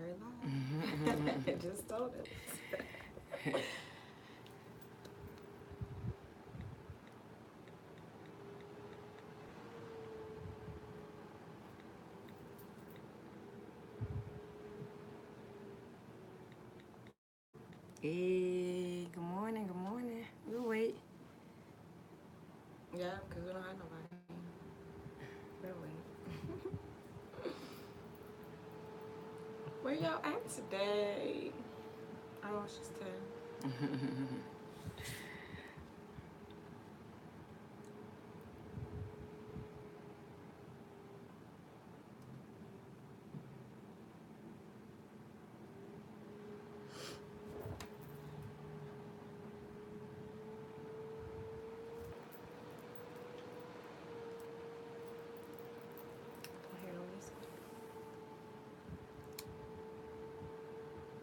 very loud. It just told us. Hey, good morning, good morning. We'll wait. Yeah, because we don't have nobody. We'll wait. Where y'all at today? Oh, she's 10.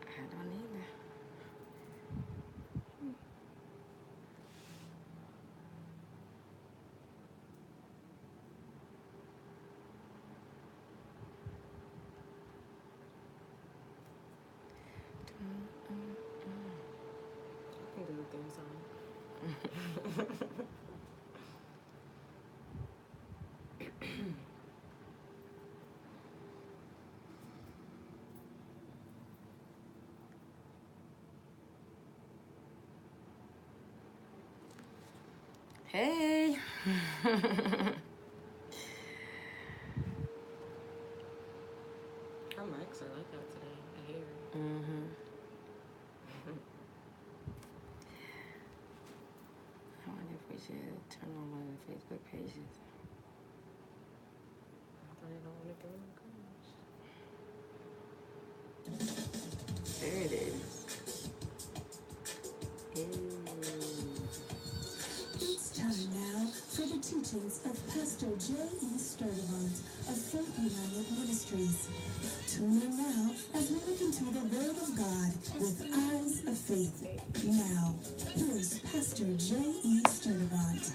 I don't either. I can do the theme song. Hey. Our mics are like that today. I hear it. I wonder if we should turn on one of the Facebook pages. I don't want to give them a There it is. It's time now for the teachings of Pastor J.E. Sturdivant of Faith United Ministries. Tune in now as we look into the Word of God with eyes of faith. Now, here's Pastor J.E. Sturdivant.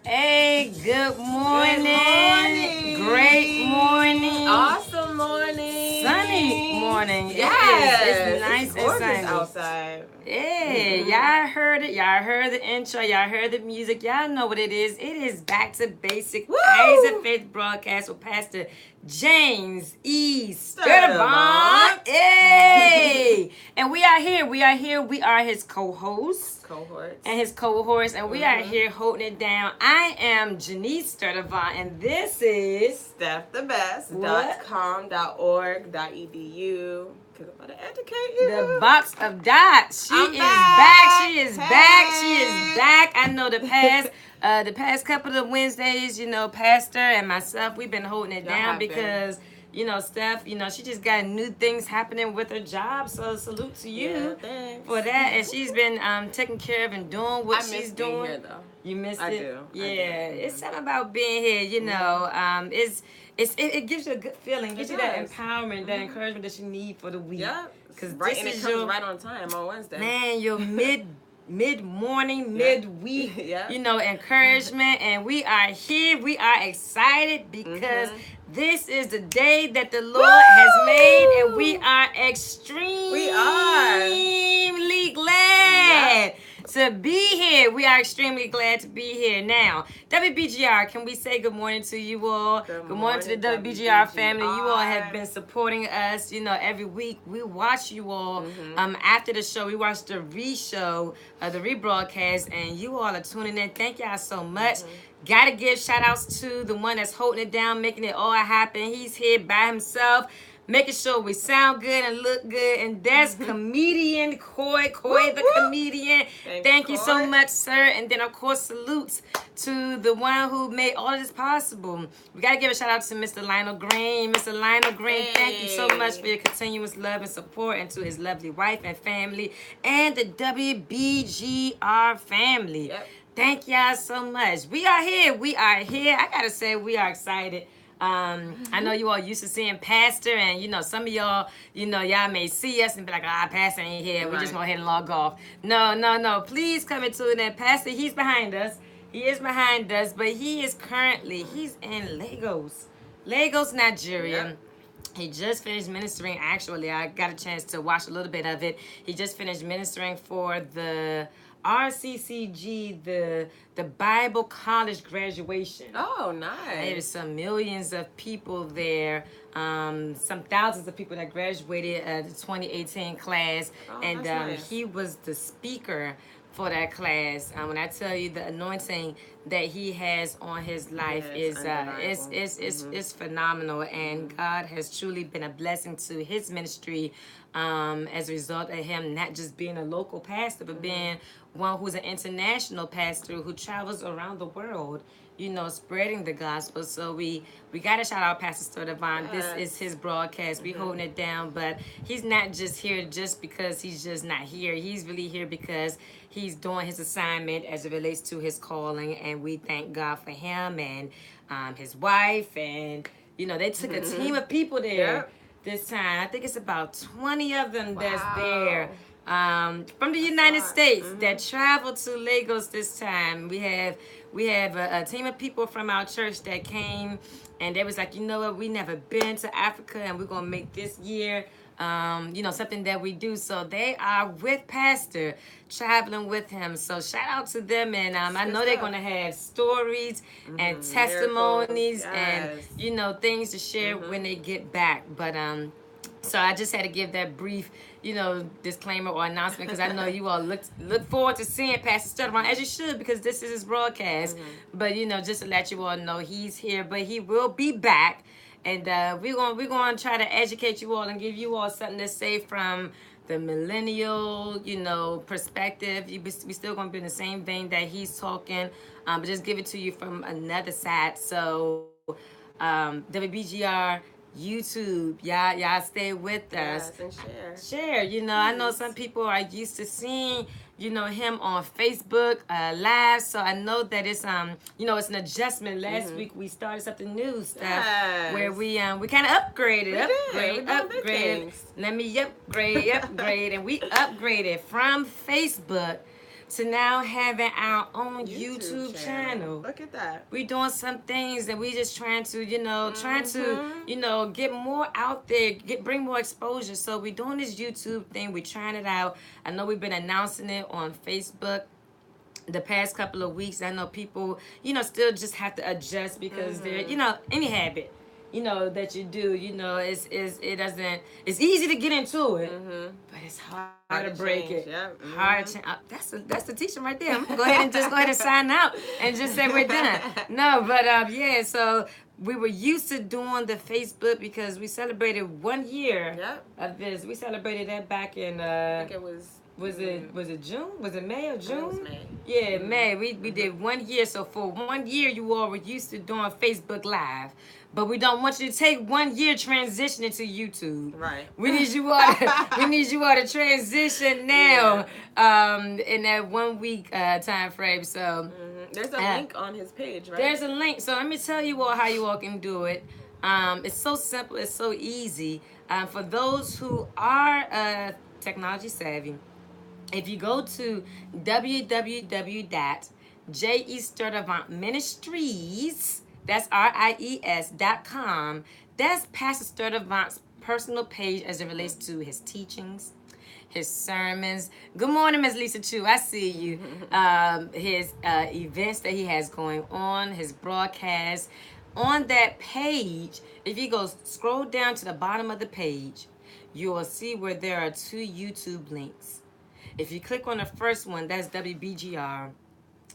Hey, good morning. Good morning. Great morning. Awesome morning. Sunny morning. Yes. It's nice it's and gorgeous sunny. outside. Yeah, y'all heard it. Y'all heard the intro. Y'all heard the music. Y'all know what it is. It is Back to Basic Eyes of Faith broadcast with Pastor James E. Sturdivant. Hey! And we are here. We are his co-hosts. And his cohorts, and we are here holding it down. I am Janice Sturdivant, and this is StepTheBest.com.org.edu. Because I'm about to educate you. The Box of Dots. She is back. I know the past couple of Wednesdays, Pastor and myself, we've been holding it down because Steph, she just got new things happening with her job. So salute to you for that. And she's been taking care of and doing what she's doing. Here, though. You missed it? I do. It's something about being here, it gives you a good feeling. It gives you that empowerment, that encouragement that you need for the week. Yeah. Because it comes right on time on Wednesday. Man, your mid-morning, mid-week, encouragement. And we are here. We are excited because this is the day that the Lord has made, and we are extremely glad to be here. We are extremely glad to be here. Now, WBGR, can we say good morning to you all? Good morning to the WBGR family. You all have been supporting us, every week. We watch you all after the show. We watch the re-show, the rebroadcast, and you all are tuning in. Thank y'all so much. Gotta give shout outs to the one that's holding it down, making it all happen. He's here by himself, making sure we sound good and look good. And that's comedian Coy the comedian. Thank you so much, sir. And then, of course, salutes to the one who made all of this possible. We got to give a shout out to Mr. Lionel Green. Mr. Lionel Green, thank you so much for your continuous love and support, and to his lovely wife and family and the WBGR family. Thank y'all so much. We are here. I got to say, we are excited. I know you all used to seeing Pastor, and some of y'all, y'all may see us and be like, Pastor ain't here. We just go ahead and log off. No. Please come into it. And Pastor, he's behind us. He is behind us, but he's in Lagos, Nigeria. He just finished ministering. Actually, I got a chance to watch a little bit of it. He just finished ministering for the RCCG, the Bible College graduation. Oh, nice. There was some millions of people there, some thousands of people that graduated the 2018 class, and nice. he was the speaker for that class. When I tell you the anointing that he has on his life is it's phenomenal, and God has truly been a blessing to his ministry as a result of him not just being a local pastor, but being one who's an international pastor who travels around the world, you know, spreading the gospel. So we got to shout out Pastor STURDIVANT. Yes. This is his broadcast. We holding it down, but he's not just here just because he's just not here. He's really here because he's doing his assignment as it relates to his calling, and we thank God for him and his wife, and you know, they took a team of people there this time. I think it's about 20 of them that's there. From the United States that traveled to Lagos this time. We have a team of people from our church that came, and they was like, you know what, we never been to Africa, and we're gonna make this year you know, something that we do. So they are with Pastor, traveling with him. So shout out to them, and I know they're gonna have stories and testimonies and you know, things to share when they get back. But so I just had to give that brief, you know, disclaimer or announcement, because I know you all look forward to seeing Pastor STURDIVANT, as you should, because this is his broadcast. But you know, just to let you all know, he's here, but he will be back, and we're gonna try to educate you all and give you all something to say from the millennial, you know, perspective. We still gonna be in the same vein that he's talking, but just give it to you from another side. So WBGR YouTube, y'all stay with us. Yes, and share. You know, I know some people are used to seeing, you know, him on Facebook live, so I know that it's you know, it's an adjustment. Last week we started something new stuff where we kind of upgraded. Let me upgrade, and we upgraded from Facebook to now having our own YouTube channel. Look at that. We doing some things that we just trying to, you know, you know, get more out there, bring more exposure. So we doing this YouTube thing. We trying it out. I know we've been announcing it on Facebook the past couple of weeks. I know people, you know, still just have to adjust because they're, you know, any habit, you know, that you do, you know, it's easy to get into it, but it's hard to break it. Hard to that's the teaching right there. I'm gonna go ahead and sign out and just say we're done. No, but yeah, so we were used to doing the Facebook because we celebrated 1 year of this. We celebrated that back in I think it was it June? Was it May or June? It was May. Yeah, May. We did 1 year. So for 1 year, you all were used to doing Facebook Live. But we don't want you to take 1 year transitioning to YouTube. Right. We need you all to transition now in that 1 week time frame. So there's a link on his page, right? There's a link. So let me tell you all how you all can do it. It's so simple. It's so easy. For those who are technology savvy, if you go to www.JeSturdivantMinistries, that's RIES.com, that's Pastor STURDIVANT's personal page as it relates to his teachings, his sermons. Good morning, Ms. Lisa Chu. I see you. His events that he has going on, his broadcasts. On that page, if you go scroll down to the bottom of the page, you will see where there are 2 YouTube links. If you click on the first one, that's WBGR,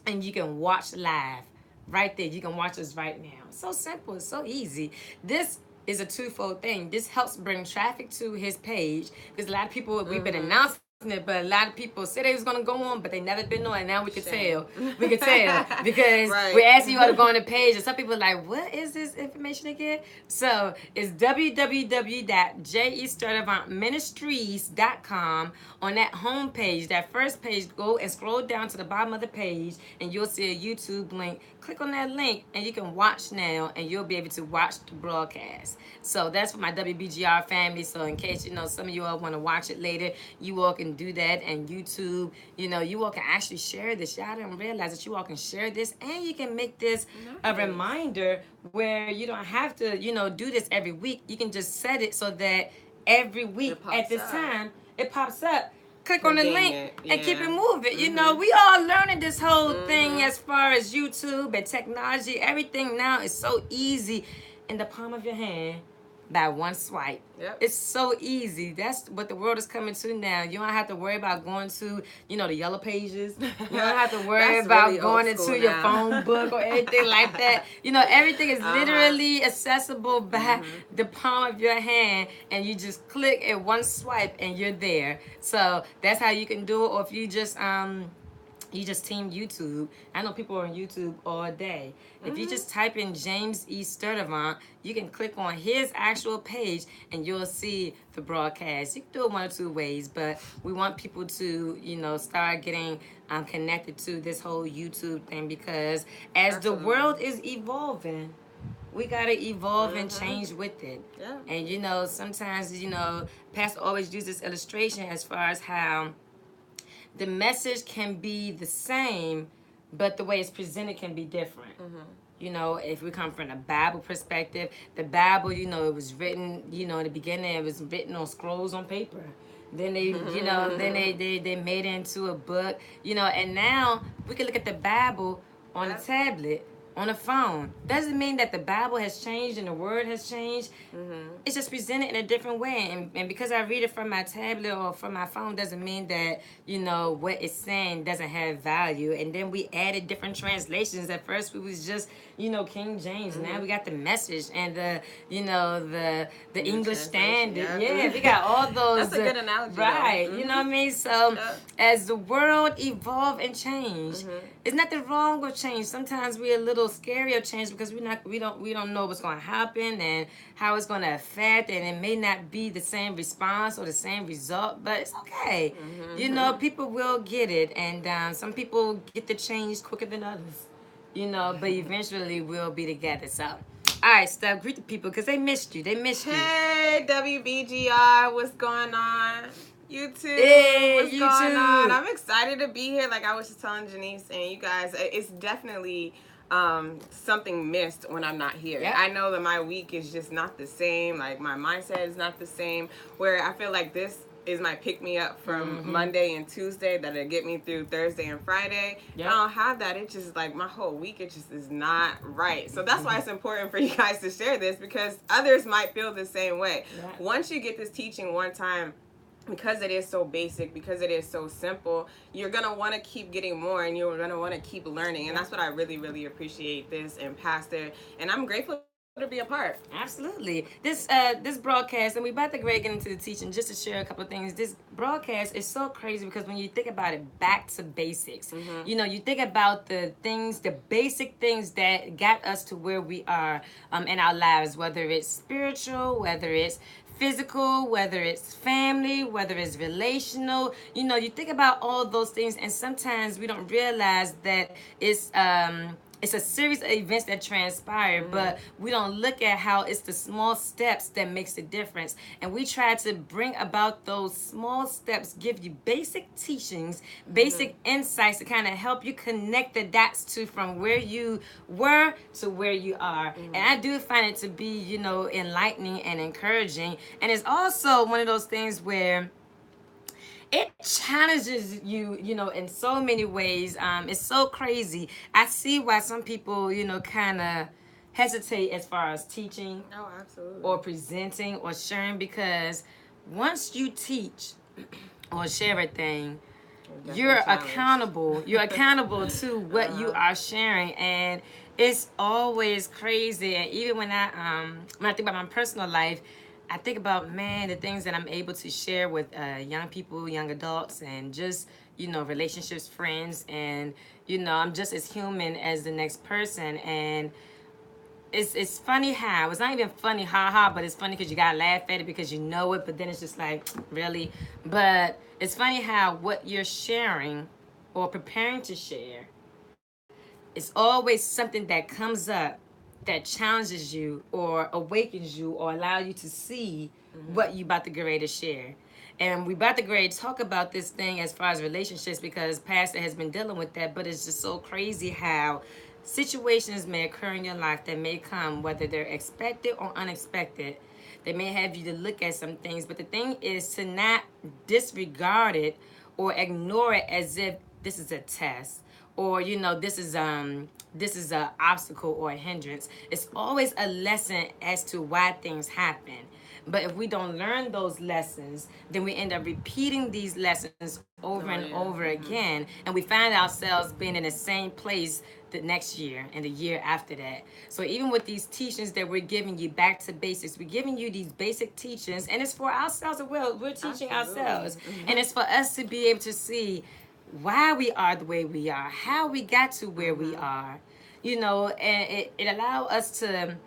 and you can watch live right there. You can watch us right now. It's so simple. It's so easy. This is a twofold thing. This helps bring traffic to his page because a lot of people, we've been announcing it, but a lot of people said they was going to go on, but they never been on, and now we can tell. We can tell because we're asking you all to go on the page, and some people are like, what is this information again? So it's www.JeSturdivantMinistries.com. On that home page, that first page, go and scroll down to the bottom of the page, and you'll see a YouTube link. click on that link and you can watch now, and you'll be able to watch the broadcast. So that's for my WBGR family. So in case, some of you all want to watch it later, you all can do that. And YouTube, you all can actually share this. Y'all didn't realize that you all can share this, and you can make this a reminder where you don't have to, do this every week. You can just set it so that every week at this time, it pops up. Click on the link and keep it moving. We all learning this whole thing as far as YouTube and technology. Everything now is so easy in the palm of your hand by one swipe. Yep. It's so easy. That's what the world is coming to now. You don't have to worry about going to, the yellow pages. You don't have to worry about really going into your phone book or anything like that. Everything is literally accessible by the palm of your hand, and you just click at one swipe and you're there. So that's how you can do it. Or if you just team YouTube. I know people are on YouTube all day. If you just type in James E. STURDIVANT, you can click on his actual page and you'll see the broadcast. You can do it one or two ways, but we want people to, start getting connected to this whole YouTube thing, because as the world is evolving, we gotta evolve and change with it. Yeah. And sometimes, Pastor always uses this illustration as far as how the message can be the same, but the way it's presented can be different. If we come from a Bible perspective, the Bible, it was written, in the beginning, it was written on scrolls on paper. Then they, they made it into a book, and now we can look at the Bible on a tablet, on a phone. Doesn't mean that the Bible has changed and the word has changed. It's just presented in a different way. And because I read it from my tablet or from my phone doesn't mean that, what it's saying doesn't have value. And then we added different translations. At first we was just, King James. Now we got the Message and the English Standard. Yeah, we got all those. That's a good analogy. Right. You know what I mean? So as the world evolve and change, there's nothing wrong with change. Sometimes we're a little scary of change because we don't know what's going to happen and how it's going to affect, and it may not be the same response or the same result, but it's okay. People will get it, and some people get the change quicker than others. But eventually we'll be together. So, all right, Steph, greet the people because they missed you. Hey, WBGR, what's going on? YouTube, hey, what's going on? I'm excited to be here. Like I was just telling Janice and you guys, it's definitely something missed when I'm not here. Yep. I know that my week is just not the same. Like my mindset is not the same. Where I feel like this is my pick-me-up from Monday and Tuesday that'll get me through Thursday and Friday. Yep. I don't have that. It's just like my whole week, it just is not right. So that's why it's important for you guys to share this, because others might feel the same way. Right. Once you get this teaching one time, because it is so basic, because it is so simple, you're going to want to keep getting more, and you're going to want to keep learning. And that's what I really, really appreciate this and Pastor. And I'm grateful to be a part. Absolutely. This broadcast, and we're about to get into the teaching, just to share a couple of things. This broadcast is so crazy because when you think about it, back to basics. You think about the basic things that got us to where we are in our lives, whether it's spiritual, whether it's physical, whether it's family, whether it's relational. You think about all those things, and sometimes we don't realize that it's a series of events that transpire, but we don't look at how it's the small steps that makes the difference. And we try to bring about those small steps, give you basic teachings, basic insights to kind of help you connect the dots to from where you were to where you are. And I do find it to be, enlightening and encouraging. And it's also one of those things where it challenges you, in so many ways. It's so crazy. I see why some people, kind of hesitate as far as teaching or presenting or sharing, because once you teach or share a thing, you're accountable. You're accountable to what you are sharing, and it's always crazy. And even when I think about my personal life, I think about, the things that I'm able to share with young people, young adults, and just, relationships, friends, and, I'm just as human as the next person. And it's funny how, it's not even funny, but it's funny because you gotta laugh at it because you know it, but then it's just like, really? But it's funny how what you're sharing or preparing to share it's always something that comes up that challenges you or awakens you or allow you to see what you about to get ready to share. And we about to get ready to talk about this thing as far as relationships, because Pastor has been dealing with that, but it's just so crazy how situations may occur in your life that may come, whether they're expected or unexpected. They may have you to look at some things, but the thing is to not disregard it or ignore it as if this is a test, or this is a obstacle or a hindrance. It's always a lesson as to why things happen. But if we don't learn those lessons, then we end up repeating these lessons over and over again, and we find ourselves being in the same place the next year and the year after that. So even with these teachings that we're giving you, back to basics, we're giving you these basic teachings, and it's for ourselves as well. We're teaching ourselves, and it's for us to be able to see why we are the way we are, how we got to where we are, and it allowed us to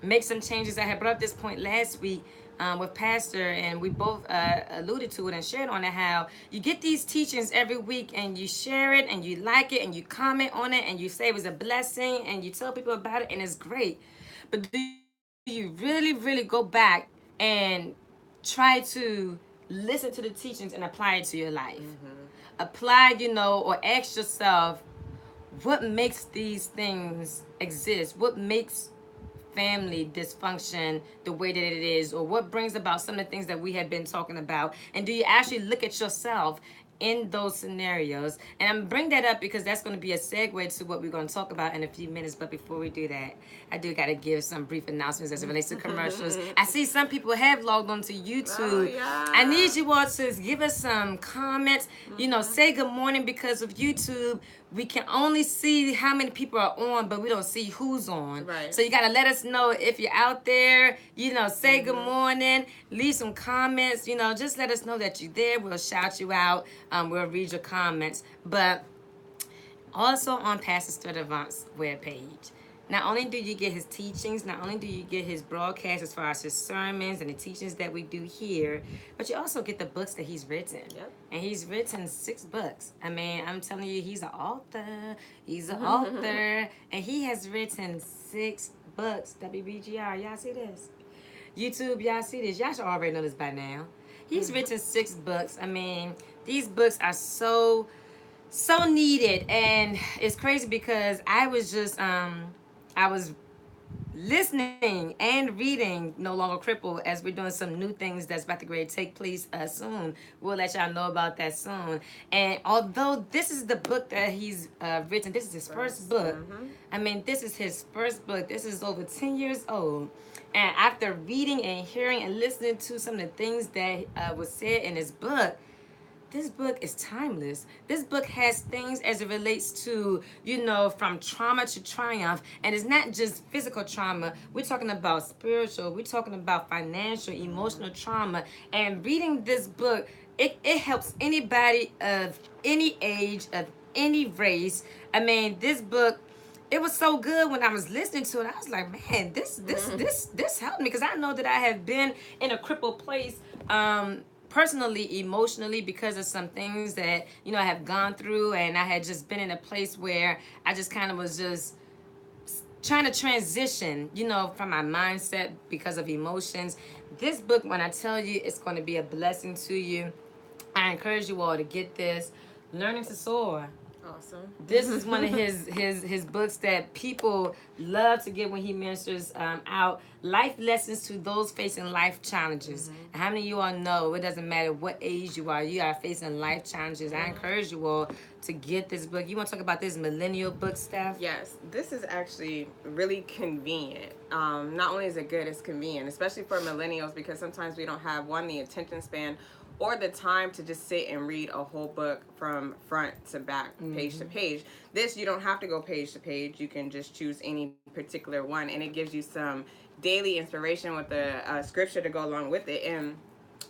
make some changes. I had brought up this point last week with Pastor, and we both alluded to it and shared on it, how you get these teachings every week and you share it and you like it and you comment on it and you say it was a blessing and you tell people about it and it's great. But do you really, really go back and try to listen to the teachings and apply it to your life? Apply, or ask yourself, what makes these things exist? What makes family dysfunction the way that it is, or what brings about some of the things that we have been talking about? And do you actually look at yourself in those scenarios? And I'm bring that up because that's going to be a segue to what we're going to talk about in a few minutes. But before we do that, I do got to give some brief announcements as it relates to commercials. I see some people have logged on to YouTube. I need you all to give us some comments, say good morning, because of YouTube we can only see how many people are on, but we don't see who's on. Right. So you got to let us know if you're out there, say good morning, leave some comments, just let us know that you're there. We'll shout you out. We'll read your comments. But also on Pastor STURDIVANT's webpage, not only do you get his teachings, not only do you get his broadcasts as far as his sermons and the teachings that we do here, but you also get the books that he's written. Yep. And he's written 6 books. I mean, I'm telling you, he's an author. He's an author. And he has written 6 books. WBGR, y'all see this? YouTube, y'all see this? Y'all should already know this by now. He's written 6 books. I mean, these books are so needed. And it's crazy because I was just... I was listening and reading No Longer Crippled as we're doing some new things that's about to take place soon. We'll let y'all know about that soon. And although this is the book that he's written, this is his first book. I mean, this is his first book. This is over 10 years old. And after reading and hearing and listening to some of the things that was said in his book, this book is timeless. This book has things as it relates to, from trauma to triumph. And it's not just physical trauma. We're talking about spiritual. We're talking about financial, emotional trauma. And reading this book, it helps anybody of any age, of any race. I mean, this book, it was so good when I was listening to it. I was like, man, this helped me, because I know that I have been in a crippled place, personally, emotionally, because of some things that, I have gone through, and I had just been in a place where I just kind of was just trying to transition, from my mindset because of emotions. This book, when I tell you it's going to be a blessing to you, I encourage you all to get this. Learning to Soar. Awesome. This is one of his books that people love to get when he ministers out. Life lessons to those facing life challenges. And how many of you all know it doesn't matter what age you are facing life challenges? I encourage you all to get this book. You want to talk about this millennial book stuff? Yes, this is actually really convenient. Not only is it good, it's convenient, especially for millennials, because sometimes we don't have, the attention span or the time to just sit and read a whole book from front to back, page to page. This, you don't have to go page to page. You can just choose any particular one, and it gives you some daily inspiration with the scripture to go along with it. And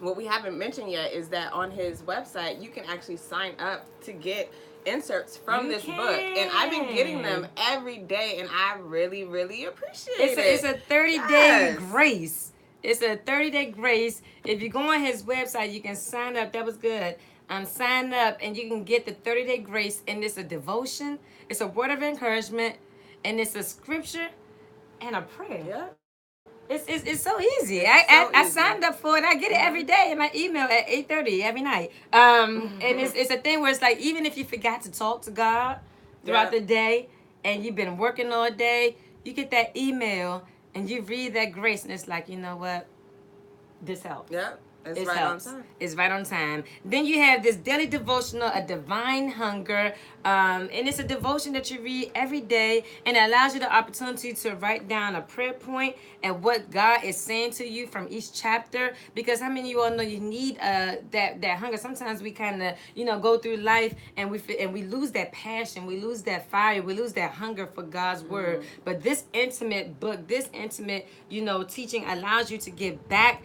what we haven't mentioned yet is that on his website, you can actually sign up to get inserts from this book, and I've been getting them every day, and I really, really appreciate it. It's a 30-day grace. It's a 30-day grace. If you go on his website, you can sign up. That was good. Sign up and you can get the 30-day grace. And it's a devotion, it's a word of encouragement, and it's a scripture and a prayer. Yeah. It's so easy. I signed up for it. I get it every day in my email at 8:30 every night. And it's a thing where it's like, even if you forgot to talk to God throughout the day and you've been working all day, you get that email and you read that grace and it's like, you know what? This helps. Yeah. It's It right helps. on time. It's right on time. Then you have this daily devotional, A Divine Hunger. And it's a devotion that you read every day, and it allows you the opportunity to write down a prayer point and what God is saying to you from each chapter. Because how many of you all know you need that hunger? Sometimes we kind of, go through life and we lose that passion, we lose that fire, we lose that hunger for God's word. But this intimate book, this intimate, teaching allows you to get back,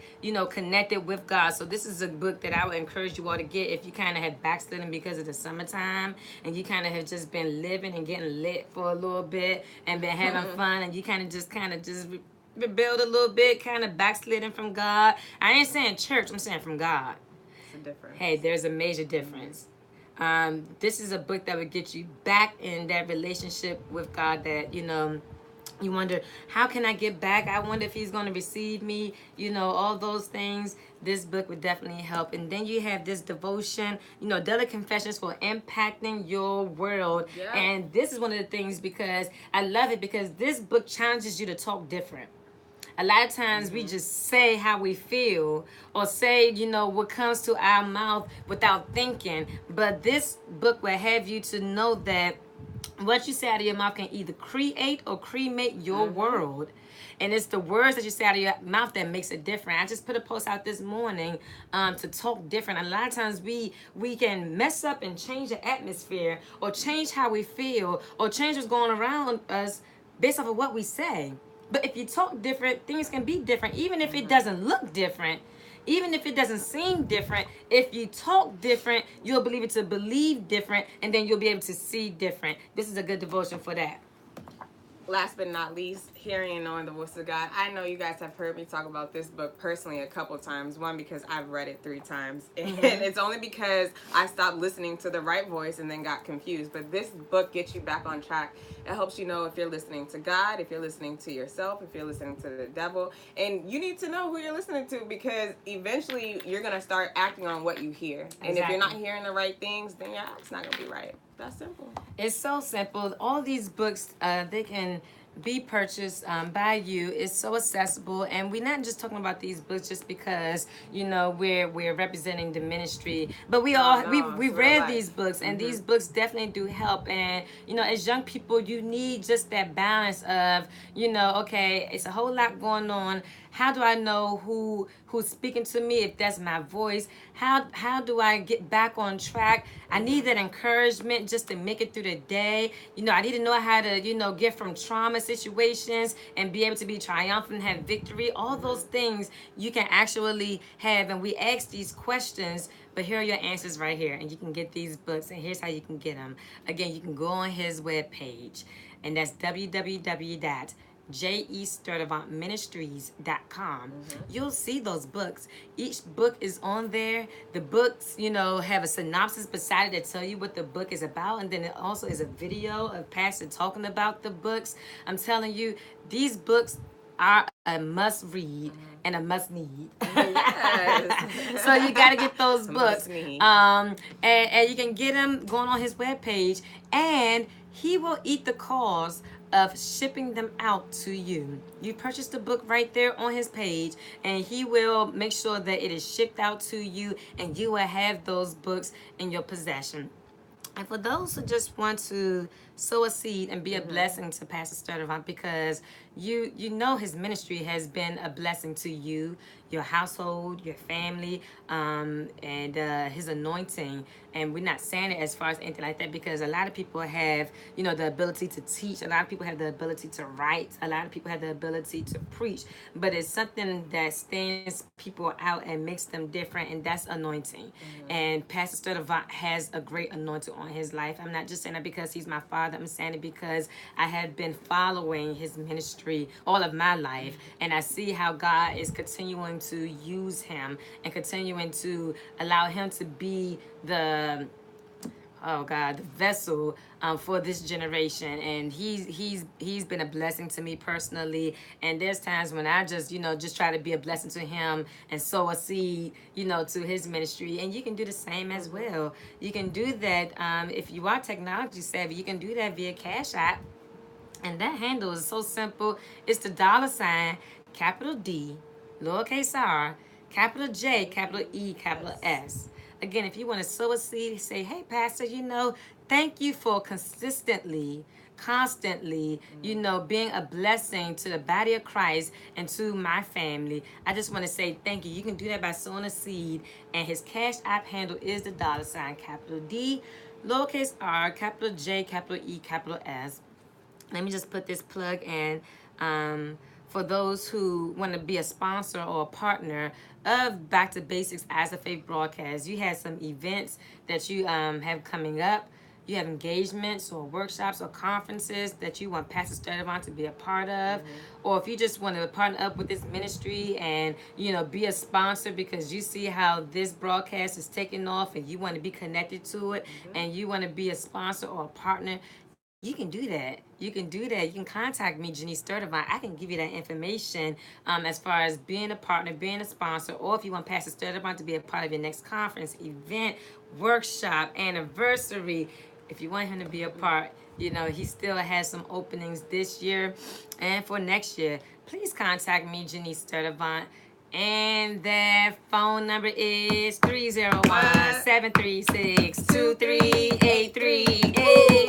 connected with God. So this is a book that I would encourage you all to get if you kind of have backslidden because of the summertime and you kind of have just been living and getting lit for a little bit and been having fun, and you kind of just rebuild a little bit, kind of backsliding from God. I ain't saying church, I'm saying from God. It's a difference. Hey, there's a major difference. This is a book that would get you back in that relationship with God that, you wonder, how can I get back? I wonder if he's going to receive me, all those things. This book would definitely help. And then you have this devotion, daily confessions for impacting your world. Yeah. And this is one of the things, because I love it, because this book challenges you to talk different. A lot of times we just say how we feel or say, what comes to our mouth without thinking. But this book will have you to know that what you say out of your mouth can either create or cremate your world. And it's the words that you say out of your mouth that makes it different. I just put a post out this morning to talk different. A lot of times we can mess up and change the atmosphere or change how we feel or change what's going around us based off of what we say. But if you talk different, things can be different, even if it doesn't look different. Even if it doesn't seem different, if you talk different, you'll be able to believe different, and then you'll be able to see different. This is a good devotion for that. Last but not least, hearing and knowing the voice of God. I know you guys have heard me talk about this book personally a couple times. One, because I've read it 3 times. And it's only because I stopped listening to the right voice and then got confused. But this book gets you back on track. It helps you know if you're listening to God, if you're listening to yourself, if you're listening to the devil. And you need to know who you're listening to, because eventually you're going to start acting on what you hear. And if you're not hearing the right things, then your act's not going to be right. That's simple. It's so simple. All these books, they can be purchased by you. It's so accessible, and we're not just talking about these books just because we're representing the ministry, but we read these books, and these books definitely do help. And as young people, you need just that balance of okay, it's a whole lot going on. How do I know who's speaking to me, if that's my voice? How do I get back on track? I need that encouragement just to make it through the day. I need to know how to, get from trauma situations and be able to be triumphant and have victory. All those things you can actually have. And we ask these questions, but here are your answers right here. And you can get these books, and here's how you can get them. Again, you can go on his webpage, and that's www.JESturdivantministries.com. You'll see those books. Each book is on there. The books, have a synopsis beside it that tell you what the book is about, and then it also is a video of Pastor talking about the books. I'm telling you, these books are a must read and a must need. Yes. So you got to get those books. And you can get them going on his webpage, and he will eat the cost of shipping them out to you. You purchase the book right there on his page, and he will make sure that it is shipped out to you, and you will have those books in your possession. And for those who just want to sow a seed and be a blessing to Pastor Sturdivant, because you know his ministry has been a blessing to you, your household, your family, and his anointing. And we're not saying it as far as anything like that, because a lot of people have, the ability to teach. A lot of people have the ability to write. A lot of people have the ability to preach. But it's something that stands people out and makes them different, and that's anointing. And Pastor Sturdivant has a great anointing on his life. I'm not just saying that because he's my father. proud that I'm saying it because I have been following his ministry all of my life, and I see how God is continuing to use him and continuing to allow him to be the the vessel for this generation. And he's been a blessing to me personally. And there's times when I just try to be a blessing to him and sow a seed, to his ministry. And you can do the same as well. You can do that if you are technology savvy. You can do that via Cash App. And that handle is so simple. It's the $, capital D, lowercase r, capital J, capital E, capital S. Again, if you want to sow a seed, say, hey, Pastor, thank you for constantly, being a blessing to the body of Christ and to my family. I just want to say thank you. You can do that by sowing a seed. And his Cash App handle is the $, capital D, lowercase r, capital J, capital E, capital S. Let me just put this plug in. For those who want to be a sponsor or a partner of Back to Basics as a Faith broadcast, you have some events that you have coming up. You have engagements or workshops or conferences that you want Pastor STURDIVANT to be a part of. Or if you just want to partner up with this ministry and, be a sponsor because you see how this broadcast is taking off and you want to be connected to it and you want to be a sponsor or a partner, you can do that. You can do that. You can contact me, Janice STURDIVANT. I can give you that information as far as being a partner, being a sponsor, or if you want Pastor STURDIVANT to be a part of your next conference, event, workshop, anniversary. If you want him to be a part, he still has some openings this year and for next year. Please contact me, Janice STURDIVANT. And that phone number is 301-736-2383.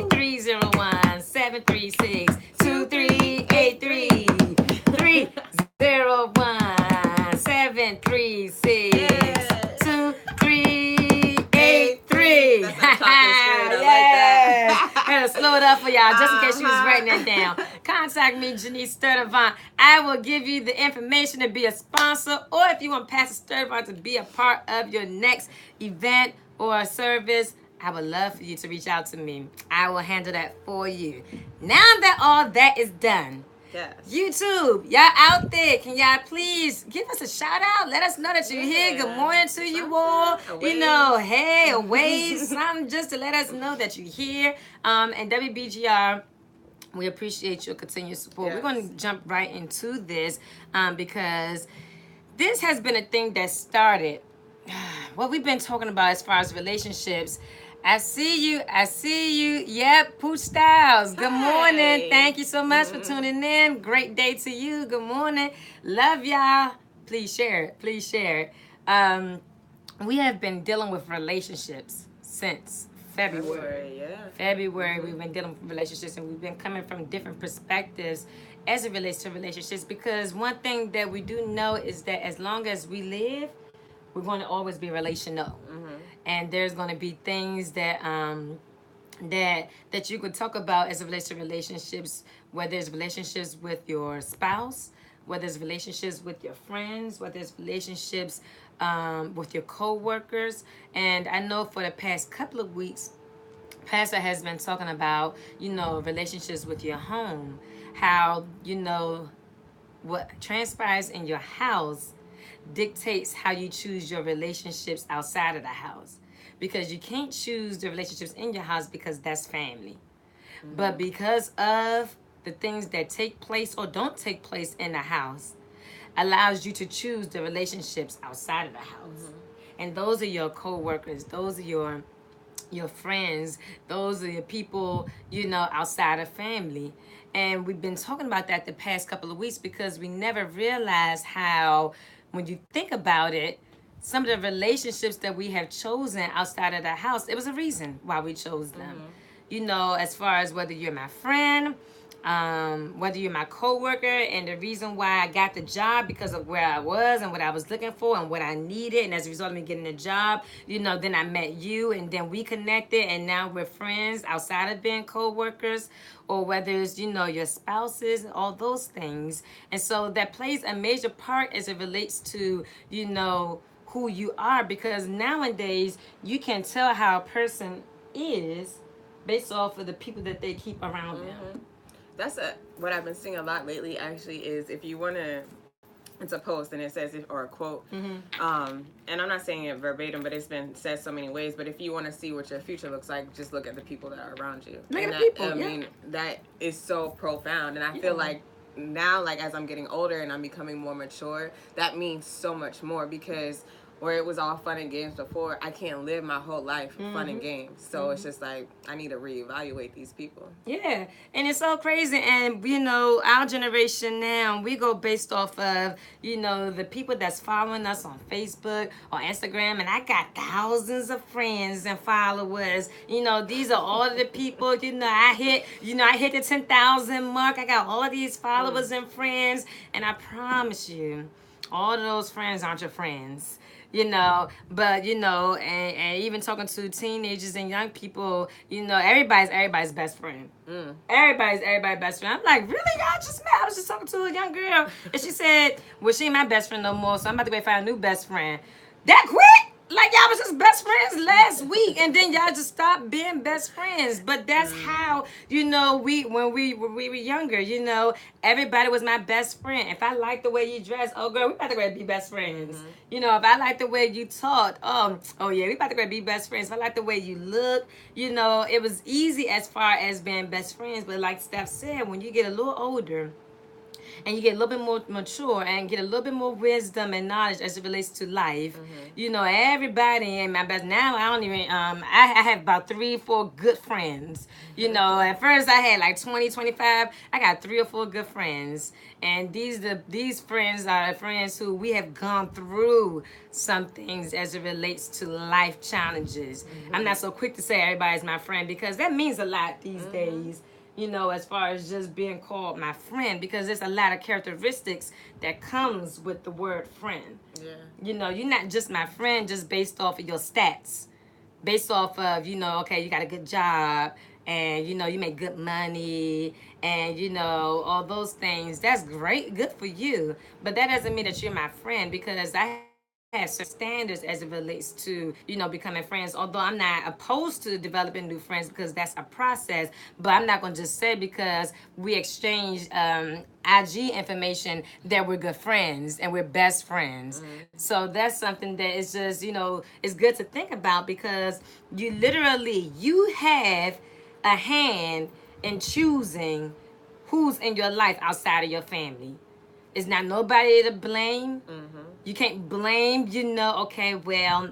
301-736-2383. 301-736-2383. That's a talking spirit. I like that. I had to slow it up for y'all just in case you was writing that down. Contact me, Janice STURDIVANT. I will give you the information to be a sponsor, or if you want Pastor STURDIVANT to be a part of your next event or a service, I would love for you to reach out to me. I will handle that for you. Now that all that is done, Yes. YouTube, y'all out there, can y'all please give us a shout out? Let us know that you're here. Good morning to you all. Hey, a wave, something just to let us know that you're here. And WBGR, we appreciate your continued support. Yes. We're going to jump right into this because this has been a thing that started what we've been talking about as far as relationships. I see you. Yep, Pooch Styles. Good morning. Thank you so much for tuning in. Great day to you. Good morning. Love y'all. Please share it. We have been dealing with relationships since February. February, we've been dealing with relationships, and we've been coming from different perspectives as it relates to relationships, because one thing that we do know is that as long as we live, we're going to always be relational. And there's going to be things that that you could talk about as it relates to relationships, whether it's relationships with your spouse, whether it's relationships with your friends, whether it's relationships with your co-workers. And I know for the past couple of weeks, Pastor has been talking about, relationships with your home, how, what transpires in your house dictates how you choose your relationships outside of the house. Because you can't choose the relationships in your house because that's family. But because of the things that take place or don't take place in the house, allows you to choose the relationships outside of the house. And those are your co-workers, those are your friends, those are your people, outside of family. And we've been talking about that the past couple of weeks because we never realized how, when you think about it, some of the relationships that we have chosen outside of the house, it was a reason why we chose them. As far as whether you're my friend, whether you're my coworker, and the reason why I got the job because of where I was and what I was looking for and what I needed, and as a result of me getting the job, then I met you and then we connected and now we're friends outside of being coworkers, or whether it's, your spouses, all those things. And so that plays a major part as it relates to, who you are, because nowadays you can tell how a person is based off of the people that they keep around them. That's what I've been seeing a lot lately. Actually, is if you want to. It's a post and it says or a quote, and I'm not saying it verbatim, but it's been said so many ways. But if you want to see what your future looks like, just look at the people that are around you. Look and at that, the people. I mean, that is so profound, and I feel like now, like as I'm getting older and I'm becoming more mature, that means so much more because where it was all fun and games before, I can't live my whole life fun and games. So it's just like I need to reevaluate these people. Yeah, and it's so crazy. And you know, our generation now, we go based off of, you know, the people that's following us on Facebook or Instagram. And I got thousands of friends and followers. You know, these are all of the people, you know, I hit the 10,000 mark. I got all of these followers and friends. And I promise you, all of those friends aren't your friends. You know, but you know, and even talking to teenagers and young people, you know, everybody's best friend. Everybody's best friend. I'm like, really? Y'all just met? I was just talking to a young girl, and she said, well, she ain't my best friend no more, so I'm about to go find a new best friend. That quick? Like y'all was just best friends last week, and then y'all just stopped being best friends. But that's how, you know, when we were younger, you know, everybody was my best friend. If I like the way you dress, oh girl, we about to go be best friends. You know, if I like the way you talk, oh yeah, we about to go be best friends. If I like the way you look, you know, it was easy as far as being best friends. But like Steph said, when you get a little older, and you get a little bit more mature and get a little bit more wisdom and knowledge as it relates to life. You know, everybody in my best now, I don't even I have about 3-4 good friends. You know, at first I had like 20, 25. I got 3 or 4 good friends, and these friends are friends who we have gone through some things as it relates to life challenges. I'm not so quick to say everybody's my friend because that means a lot these days. You know, as far as just being called my friend, because there's a lot of characteristics that comes with the word friend. Yeah. You know, you're not just my friend just based off of your stats, based off of, you know, okay, you got a good job and, you know, you make good money and, you know, all those things. That's great, good for you. But that doesn't mean that you're my friend, because I have certain standards as it relates to, you know, becoming friends. Although I'm not opposed to developing new friends because that's a process, but I'm not going to just say because we exchange IG information that we're good friends and we're best friends. So that's something that is just, you know, it's good to think about, because you have a hand in choosing who's in your life outside of your family. It's not nobody to blame. You can't blame, you know, okay, well,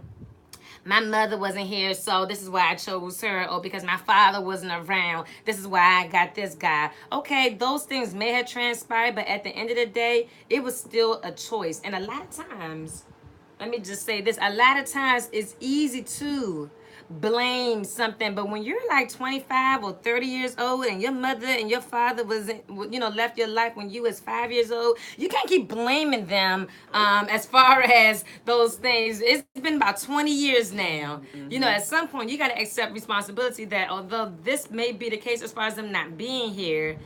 my mother wasn't here, so this is why I chose her, or because my father wasn't around, this is why I got this guy. Okay, those things may have transpired, but at the end of the day, it was still a choice. And a lot of times, let me just say this, a lot of times it's easy to blame something, but when you're like 25 or 30 years old and your mother and your father left your life when you was 5 years old, you can't keep blaming them as far as those things. It's been about 20 years now. You know, at some point you got to accept responsibility that although this may be the case as far as them not being here,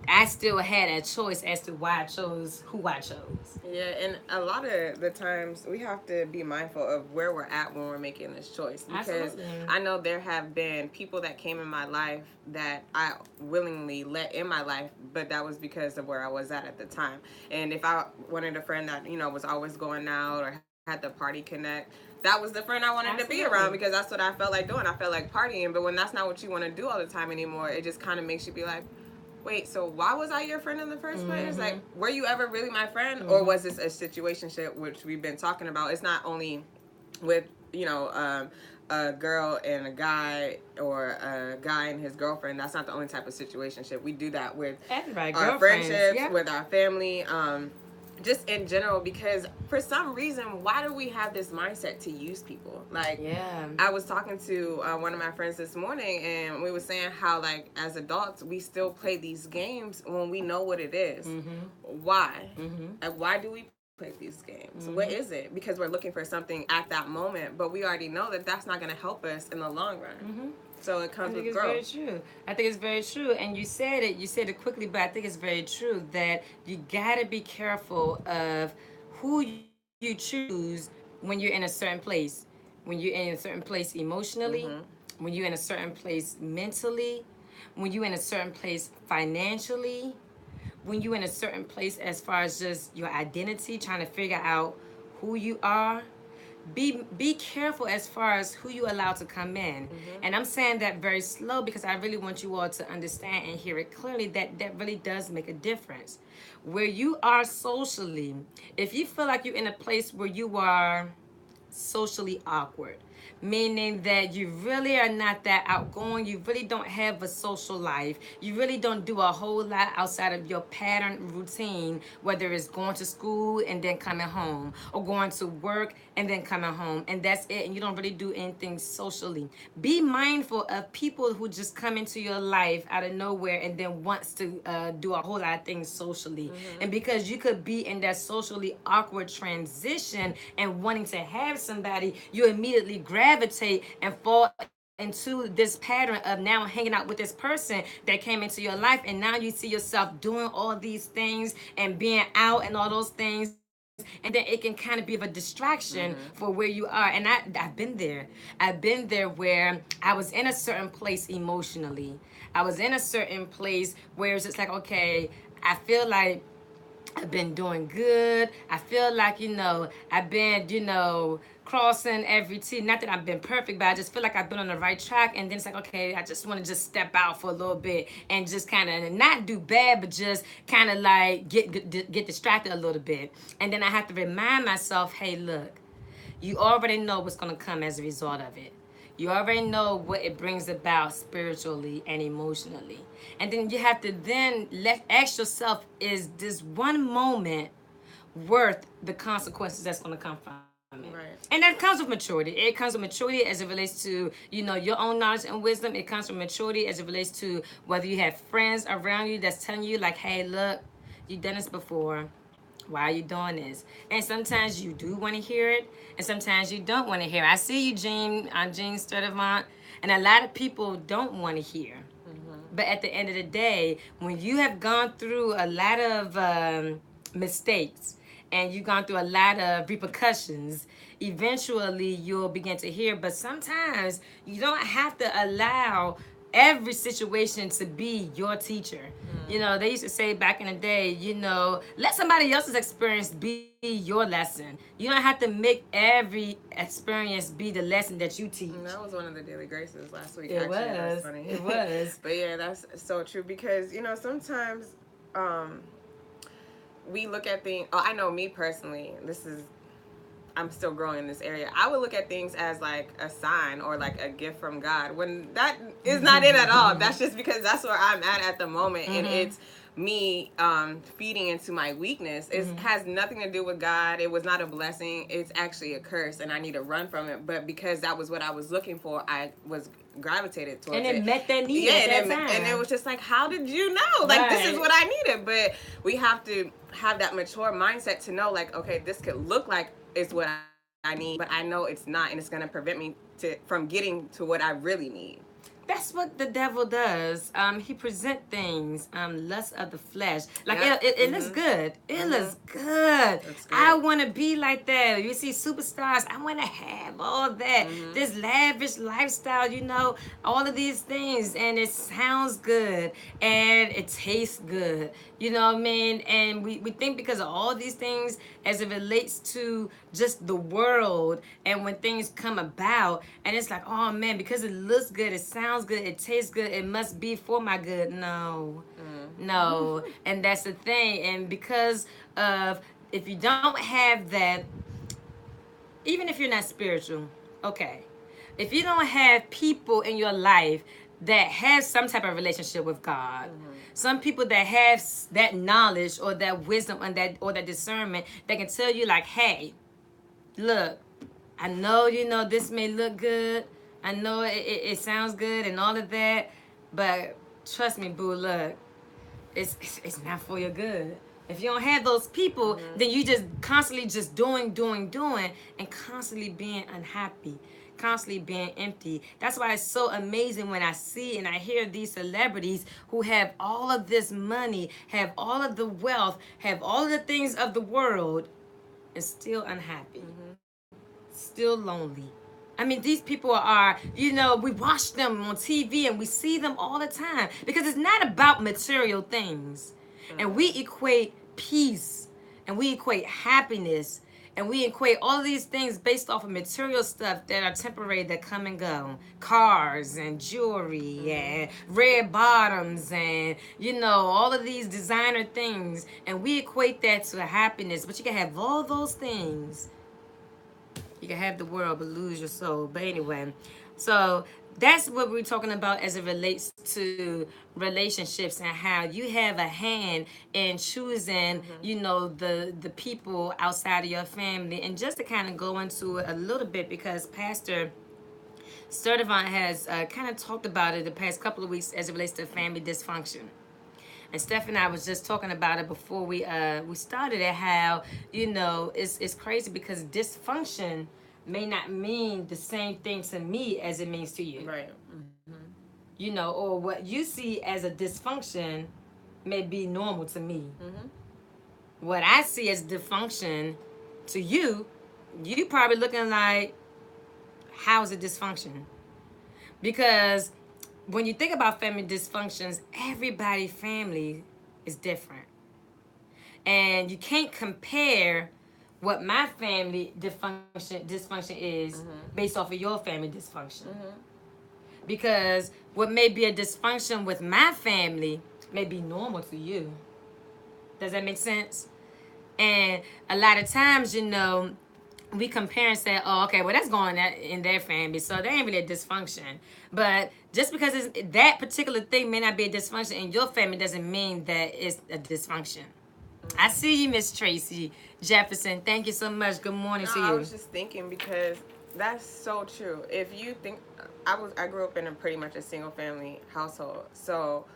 I still had a choice as to why I chose who I chose. Yeah, and a lot of the times we have to be mindful of where we're at when we're making this choice. Because Absolutely. I know there have been people that came in my life that I willingly let in my life, but that was because of where I was at the time. And if I wanted a friend that, you know, was always going out or had the party connect, that was the friend I wanted to be around, because that's what I felt like doing. I felt like partying. But when that's not what you want to do all the time anymore, it just kind of makes you be like, wait, so why was I your friend in the first place? Like, were you ever really my friend? Or was this a situationship, which we've been talking about? It's not only with, you know, a girl and a guy, or a guy and his girlfriend. That's not the only type of situationship. We do that with our friendships, with our family, just in general, because for some reason, why do we have this mindset to use people? Like, I was talking to one of my friends this morning, and we were saying how, like, as adults, we still play these games when we know what it is. Why? Like, why do we play these games? What is it? Because we're looking for something at that moment, but we already know that that's not going to help us in the long run. So it comes with growth. I think it's very true. I think it's very true. And you said it quickly, but I think it's very true that you got to be careful of who you choose when you're in a certain place. When you're in a certain place emotionally, when you're in a certain place mentally, when you're in a certain place financially, when you're in a certain place as far as just your identity, trying to figure out who you are, be careful as far as who you allow to come in. And I'm saying that very slow because I really want you all to understand and hear it clearly that that really does make a difference. Where you are socially, if you feel like you're in a place where you are socially awkward, meaning that you really are not that outgoing, you really don't have a social life, you really don't do a whole lot outside of your pattern routine, whether it's going to school and then coming home, or going to work and then coming home, and that's it, and you don't really do anything socially. Be mindful of people who just come into your life out of nowhere and then wants to do a whole lot of things socially. And because you could be in that socially awkward transition and wanting to have somebody, you immediately gravitate and fall into this pattern of now hanging out with this person that came into your life, and now you see yourself doing all these things and being out and all those things, and then it can kind of be of a distraction for where you are. And I've been there. I've been there where I was in a certain place emotionally. I was in a certain place where it's just like, okay, I feel like I've been doing good. I feel like, I've been, crossing every T. Not that I've been perfect, but I just feel like I've been on the right track. And then it's like, okay, I just want to just step out for a little bit and just kind of not do bad, but just kind of like get distracted a little bit. And then I have to remind myself, hey, look, you already know what's going to come as a result of it. You already know what it brings about spiritually and emotionally. And then you have to then ask yourself, is this one moment worth the consequences that's going to come from it? Right. And that comes with maturity. It comes with maturity as it relates to, your own knowledge and wisdom. It comes with maturity as it relates to whether you have friends around you that's telling you like, hey, look, you've done this before. Why are you doing this? And sometimes you do want to hear it, and sometimes you don't want to hear it. I see you, Jean. I'm Jean STURDIVANT, and a lot of people don't want to hear. But at the end of the day, when you have gone through a lot of mistakes and you've gone through a lot of repercussions, eventually you'll begin to hear. But sometimes you don't have to allow every situation to be your teacher. They used to say back in the day, let somebody else's experience be your lesson. You don't have to make every experience be the lesson that you teach. That was one of the daily graces last week. It Actually, was. That's funny. It was. But yeah, that's so true because, sometimes we look at things. Oh, I know me personally, I'm still growing in this area. I would look at things as like a sign or like a gift from God when that is not it at all. That's just because that's where I'm at the moment. And it's me feeding into my weakness. It has nothing to do with God. It was not a blessing. It's actually a curse and I need to run from it. But because that was what I was looking for, I was gravitated towards it. And it met that need at that time. And it was just like, how did you know? Like, this is what I needed. But we have to have that mature mindset to know, like, okay, this could look like it's what I need, but I know it's not, and it's going to prevent me from getting to what I really need. That's what the devil does. He present things, lust of the flesh. Like it looks good. It looks good. I want to be like that. You see superstars. I want to have all that. This lavish lifestyle, all of these things. And it sounds good. And it tastes good. You know what I mean? And we think because of all these things as it relates to just the world and when things come about, and it's like, oh man, because it looks good, it sounds good, it tastes good, it must be for my good. No. And that's the thing. And because of, if you don't have that, even if you're not spiritual, okay, if you don't have people in your life that have some type of relationship with God, some people that have that knowledge or that wisdom and that discernment that can tell you like, hey, look, I know, this may look good. I know it sounds good and all of that, but trust me, boo, look, it's not for your good. If you don't have those people, then you just constantly just doing, and constantly being unhappy, constantly being empty. That's why it's so amazing when I see and I hear these celebrities who have all of this money, have all of the wealth, have all of the things of the world, and still unhappy, still lonely, I mean, these people are, you know, we watch them on TV and we see them all the time because it's not about material things. And we equate peace and we equate happiness and we equate all of these things based off of material stuff that are temporary, that come and go. Cars and jewelry and red bottoms and, you know, all of these designer things. And we equate that to happiness. But you can have all those things. You can have the world but lose your soul. But anyway, so that's what we're talking about as it relates to relationships and how you have a hand in choosing, you know, the people outside of your family. And just to kind of go into it a little bit, because Pastor STURDIVANT has kind of talked about it the past couple of weeks as it relates to family dysfunction. And Steph and I was just talking about it before we started it, how, you know, it's crazy because dysfunction may not mean the same thing to me as it means to you. Right. You know, or what you see as a dysfunction may be normal to me. What I see as dysfunction to you, you probably looking like, how is it dysfunction? Because when you think about family dysfunctions, everybody's family is different. And you can't compare what my family dysfunction is based off of your family dysfunction. Because what may be a dysfunction with my family may be normal to you. Does that make sense? And a lot of times, you know, we compare and say, oh, okay, well, that's going on in their family, so there ain't really a dysfunction. But just because that particular thing may not be a dysfunction in your family doesn't mean that it's a dysfunction. I see you, Miss Tracy Jefferson. Thank you so much. Good morning to you. I was just thinking, because that's so true. If you think, I grew up in a pretty much a single family household, so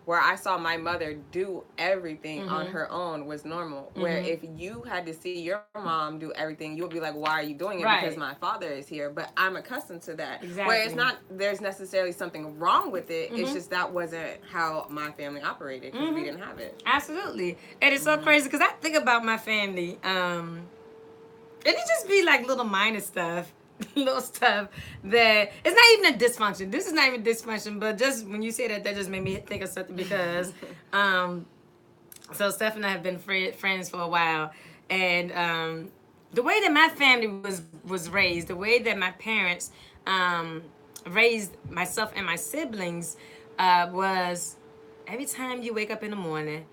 where I saw my mother do everything on her own was normal. Where if you had to see your mom do everything, you would be like, why are you doing it? Right. Because my father is here. But I'm accustomed to that. Exactly. Where it's not, there's necessarily something wrong with it. It's just that wasn't how my family operated, because we didn't have it. Absolutely. And it's so crazy because I think about my family. And it just be like little minor stuff. Little stuff that it's not even a dysfunction. This is not even dysfunction, but just when you say that just made me think of something because so Steph and I have been friends for a while, and the way that my family was raised, the way that my parents raised myself and my siblings was every time you wake up in the morning,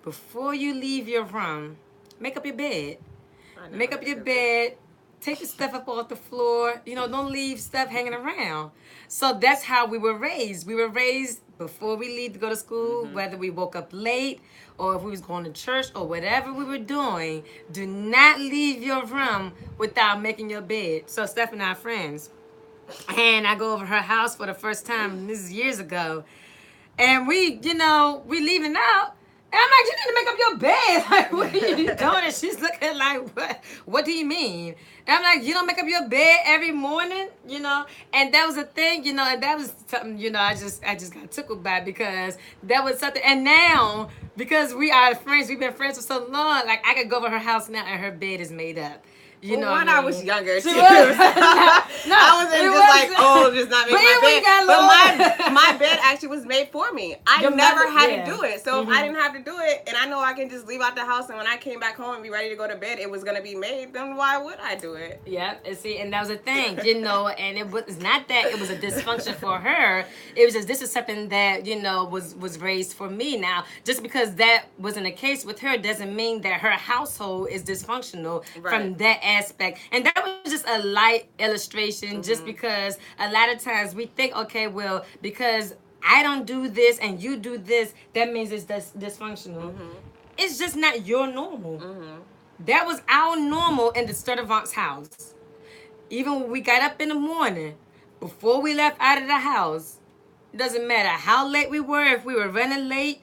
before you leave your room, make up your bed. Make up your bed. Take the stuff up off the floor. You know, don't leave stuff hanging around. So that's how we were raised. We were raised before we leave to go to school, whether we woke up late or if we was going to church or whatever we were doing, do not leave your room without making your bed. So Steph and I are friends. And I go over her house for the first time, this is years ago. And we leaving out. And I'm like, you need to make up your bed. Like, what are you doing? And she's looking like, what do you mean? And I'm like, you don't make up your bed every morning, you know? And that was a thing, you know, and that was something, you know, I just got tickled by, because that was something. And now, because we are friends, we've been friends for so long, like I could go over her house now and her bed is made up. You know, when I was younger, too. No, I wasn't just like, oh, just not make my bed. But my bed actually was made for me. I never had to do it. So if I didn't have to do it, and I know I can just leave out the house, and when I came back home and be ready to go to bed, it was going to be made, then why would I do it? Yeah, and see, and that was a thing, you know, and it was not that it was a dysfunction for her. It was just, this is something that, you know, was raised for me. Now, just because that wasn't the case with her doesn't mean that her household is dysfunctional from that aspect. And that was just a light illustration, just because a lot of times we think, okay, well, because I don't do this and you do this, that means it's dysfunctional. It's just not your normal. That was our normal in the STURDIVANT's house. Even when we got up in the morning, before we left out of the house, it doesn't matter how late we were, if we were running late,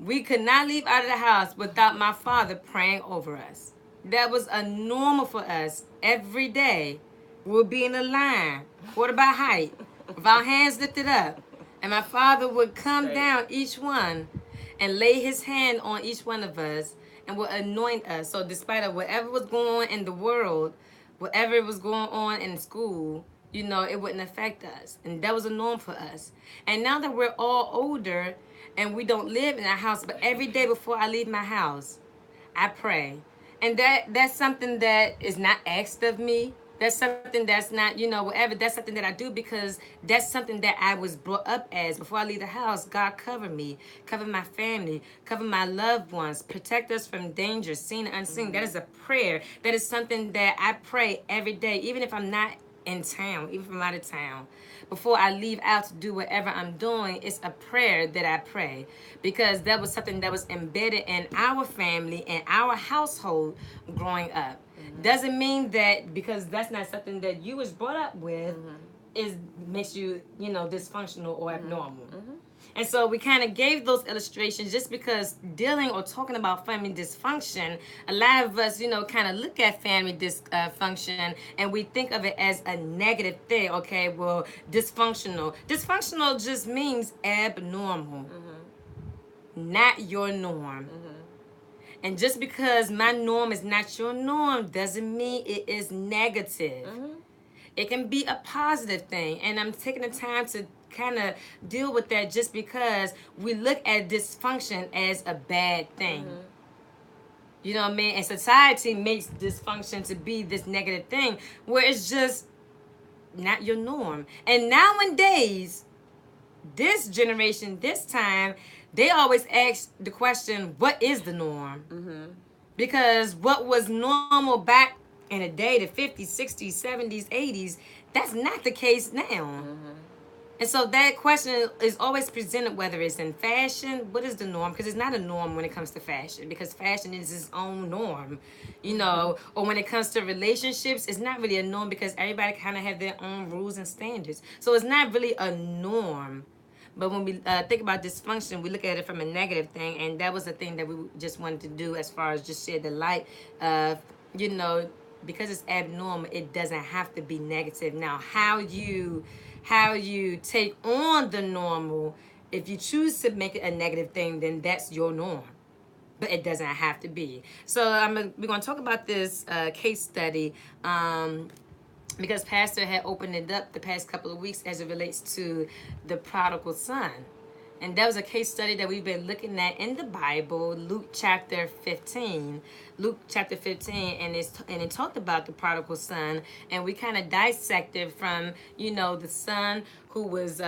we could not leave out of the house without my father praying over us. That was a normal for us every day. We would be in a line, quarter by height, with our hands lifted up. And my father would come down each one and lay his hand on each one of us and would anoint us. So despite of whatever was going on in the world, whatever was going on in school, you know, it wouldn't affect us. And that was a norm for us. And now that we're all older and we don't live in our house, but every day before I leave my house, I pray. And that's something that is not asked of me. That's something that's not, you know, whatever. That's something that I do because that's something that I was brought up as. Before I leave the house, God cover me, cover my family, cover my loved ones, protect us from danger, seen and unseen. That is a prayer. That is something that I pray every day, even if I'm not in town, even if I'm out of town. Before I leave out to do whatever I'm doing, it's a prayer that I pray because that was something that was embedded in our family and our household growing up. Doesn't mean that because that's not something that you was brought up with is makes you, you know, dysfunctional or abnormal. And so we kind of gave those illustrations just because dealing or talking about family dysfunction, a lot of us, you know, kind of look at family dysfunction and we think of it as a negative thing. Okay, well, dysfunctional. Dysfunctional just means abnormal, not your norm. And just because my norm is not your norm doesn't mean it is negative. It can be a positive thing. And I'm taking the time to kind of deal with that just because we look at dysfunction as a bad thing. You know what I mean? And society makes dysfunction to be this negative thing where it's just not your norm. And nowadays, this generation, this time, they always ask the question, what is the norm? Because what was normal back in the day, the 50s, 60s, 70s, 80s, that's not the case now. And so that question is always presented, whether it's in fashion, what is the norm? Because it's not a norm when it comes to fashion, because fashion is its own norm, you know. Or when it comes to relationships, it's not really a norm because everybody kind of have their own rules and standards. So it's not really a norm. But when we think about dysfunction, we look at it from a negative thing, and that was the thing that we just wanted to do as far as just shed the light of, you know, because it's abnormal, it doesn't have to be negative. Now, how you take on the normal, if you choose to make it a negative thing, then that's your norm. But it doesn't have to be. So we're going to talk about this case study because Pastor had opened it up the past couple of weeks as it relates to the prodigal son. And that was a case study that we've been looking at in the Bible, Luke chapter 15. Luke chapter 15, and it talked about the prodigal son. And we kind of dissected from, you know, the son who was,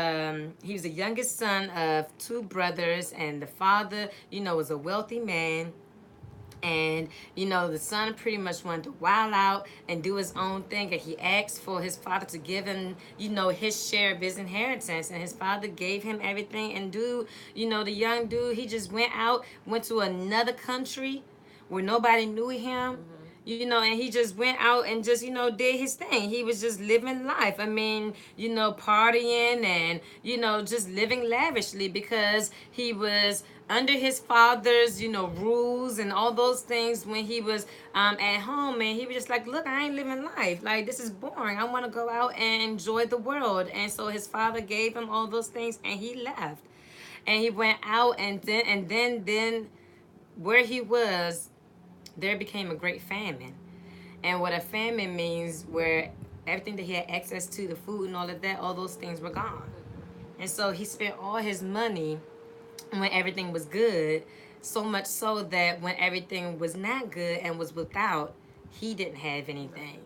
he was the youngest son of two brothers. And the father, you know, was a wealthy man. And, you know, the son pretty much wanted to wild out and do his own thing. And he asked for his father to give him, you know, his share of his inheritance. And his father gave him everything. And dude, you know, the young dude, he just went to another country where nobody knew him. You know, and he just went out and just, you know, did his thing. He was just living life. I mean, you know, partying and, you know, just living lavishly because he was under his father's, you know, rules and all those things when he was at home. And he was just like, look, I ain't living life. Like, this is boring. I want to go out and enjoy the world. And so his father gave him all those things and he left. And he went out and then where he was, there became a great famine. And what a famine means, where everything that he had access to, the food and all of that, all those things were gone. And so he spent all his money when everything was good, so much so that when everything was not good and was without, he didn't have anything.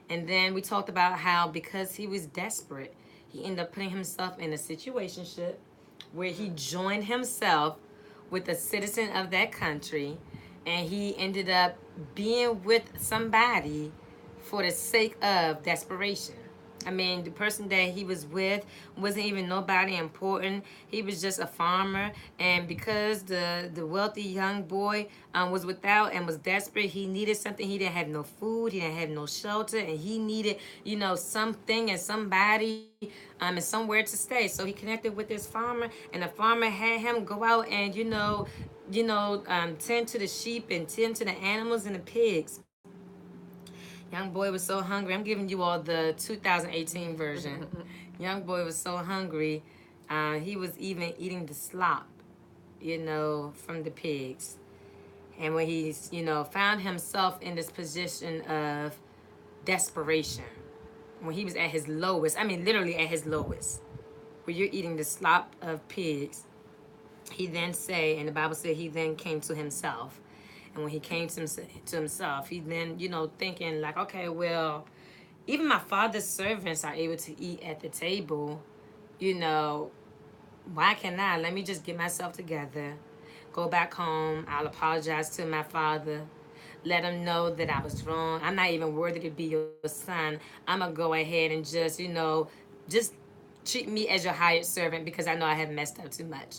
And then we talked about how because he was desperate, he ended up putting himself in a situationship where he joined himself with a citizen of that country. And he ended up being with somebody for the sake of desperation. I mean, the person that he was with wasn't even nobody important. He was just a farmer. And because the wealthy young boy was without and was desperate, he needed something. He didn't have no food. He didn't have no shelter. And he needed, you know, something and somebody and somewhere to stay. So he connected with this farmer. And the farmer had him go out and, tend to the sheep and tend to the animals and the pigs. Young boy was so hungry. I'm giving you all the 2018 version. Young boy was so hungry. He was even eating the slop, from the pigs. And when he, found himself in this position of desperation, when he was at his lowest, I mean literally at his lowest, where you're eating the slop of pigs, he then say, and the Bible said he then came to himself. And when he came to himself, he then, thinking like, okay, well, even my father's servants are able to eat at the table. Why can't I? Let me just get myself together, go back home. I'll apologize to my father. Let him know that I was wrong. I'm not even worthy to be your son. I'm going to go ahead and just, just treat me as your hired servant because I know I have messed up too much.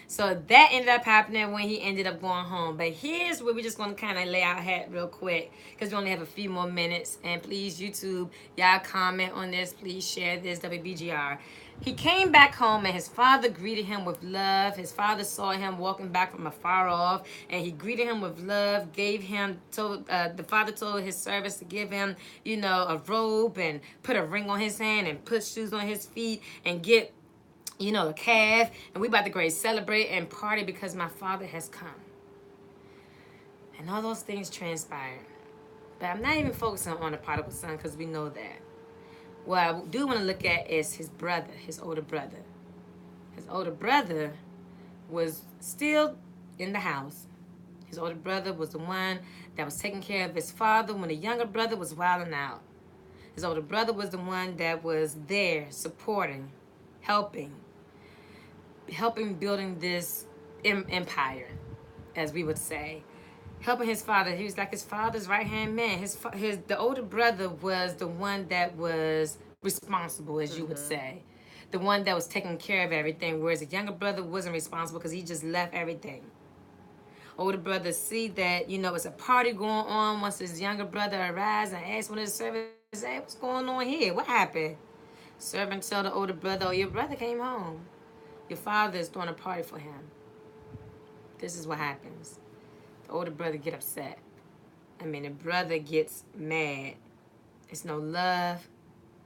So that ended up happening when he ended up going home. But here's where we're just going to kind of lay our hat real quick because we only have a few more minutes. And please, YouTube, y'all comment on this. Please share this, WBGR. He came back home and his father greeted him with love. His father saw him walking back from afar off and he greeted him with love, the father told his servants to give him, a robe and put a ring on his hand and put shoes on his feet and get a calf, and we about to go celebrate and party because my father has come. And all those things transpired. But I'm not even focusing on the prodigal son because we know that. What I do want to look at is his brother, his older brother. His older brother was still in the house. His older brother was the one that was taking care of his father when the younger brother was wilding out. His older brother was the one that was there supporting, helping building this empire, as we would say. Helping his father. He was like his father's right-hand man. The older brother was the one that was responsible, as you would say. The one that was taking care of everything, whereas the younger brother wasn't responsible because he just left everything. Older brother see that, it's a party going on once his younger brother arrives and asks one of the servants, hey, what's going on here? What happened? Servant tell the older brother, oh, your brother came home. Your father is throwing a party for him. This is what happens. The older brother get upset. The brother gets mad. It's no love.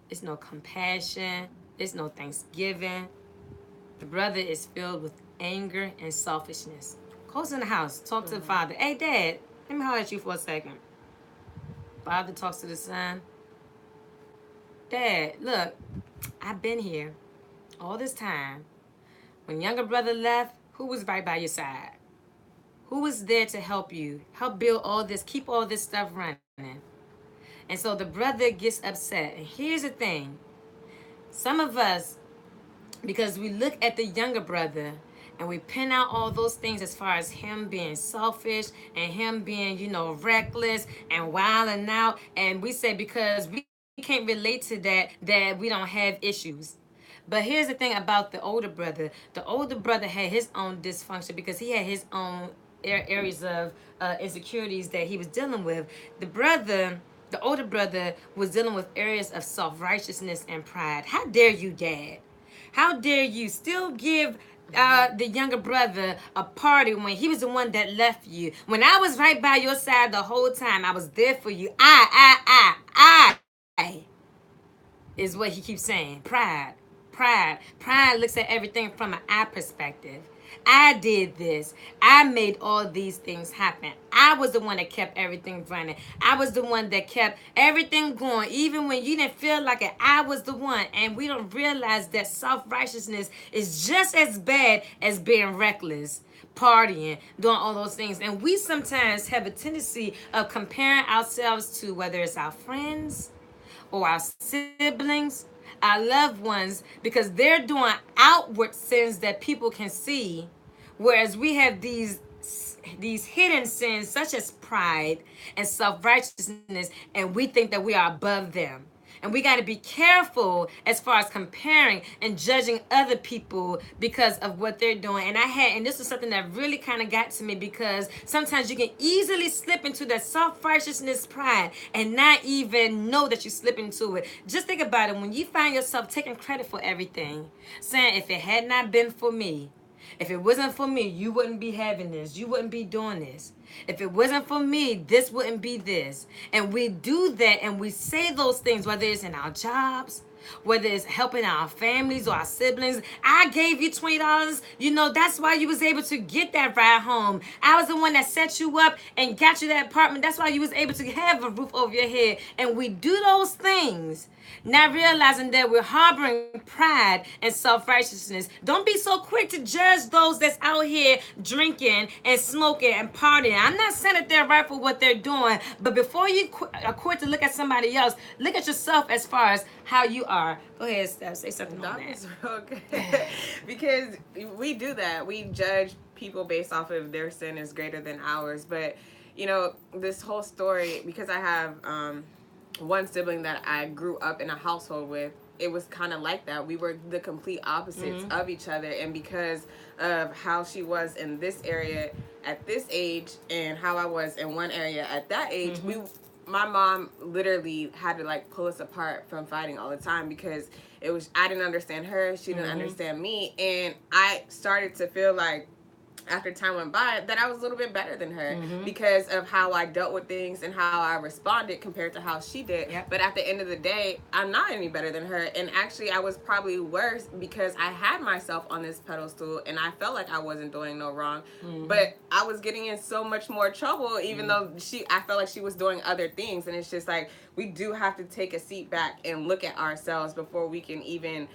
It's no compassion. It's no thanksgiving. The brother is filled with anger and selfishness. Goes in the house, talk to the father. Hey, Dad, let me holler at you for a second. Father talks to the son. Dad, look, I've been here all this time. When younger brother left, who was right by your side? Who was there to help you? Help build all this, keep all this stuff running. And so the brother gets upset. And here's the thing. Some of us, because we look at the younger brother and we pin out all those things as far as him being selfish and him being, reckless and wilding out. And we say because we can't relate to that we don't have issues. But here's the thing about the older brother. The older brother had his own dysfunction because he had his own areas of insecurities that he was dealing with. The older brother was dealing with areas of self-righteousness and pride. How dare you, Dad? How dare you still give the younger brother a party when he was the one that left you? When I was right by your side the whole time, I was there for you. I is what he keeps saying. Pride. Pride looks at everything from an I perspective. I did this. I made all these things happen. I was the one that kept everything running. I was the one that kept everything going. Even when you didn't feel like it, I was the one. And we don't realize that self-righteousness is just as bad as being reckless, partying, doing all those things. And we sometimes have a tendency of comparing ourselves to whether it's our friends or our siblings, our loved ones, because they're doing outward sins that people can see, whereas we have these hidden sins such as pride and self-righteousness, and we think that we are above them. And we got to be careful as far as comparing and judging other people because of what they're doing. And this was something that really kind of got to me, because sometimes you can easily slip into that self-righteousness pride and not even know that you slip into it. Just think about it. When you find yourself taking credit for everything, saying, if it had not been for me, if it wasn't for me, you wouldn't be having this. You wouldn't be doing this. If it wasn't for me, this wouldn't be this. And we do that and we say those things, whether it's in our jobs, whether it's helping our families or our siblings. I gave you $20. You know, that's why you was able to get that ride home. I was the one that set you up and got you that apartment. That's why you was able to have a roof over your head. And we do those things, not realizing that we're harboring pride and self-righteousness. Don't be so quick to judge those that's out here drinking and smoking and partying. I'm not saying that they're right for what they're doing, but before you are quick to look at somebody else, look at yourself as far as how you are. Go ahead, Steph. Say something on that. That was real good. Because we do that. We judge people based off of their sin is greater than ours. But, you know, this whole story, because I have one sibling that I grew up in a household with, it was kind of like that. We were the complete opposites of each other. And because of how she was in this area at this age and how I was in one area at that age, my mom literally had to like pull us apart from fighting all the time, because it was, I didn't understand her, she didn't understand me, and I started to feel like after time went by that I was a little bit better than her because of how I dealt with things and how I responded compared to how she did. But at the end of the day, I'm not any better than her, and actually I was probably worse because I had myself on this pedestal and I felt like I wasn't doing no wrong, but I was getting in so much more trouble even though I felt like she was doing other things. And it's just like, we do have to take a seat back and look at ourselves before we can even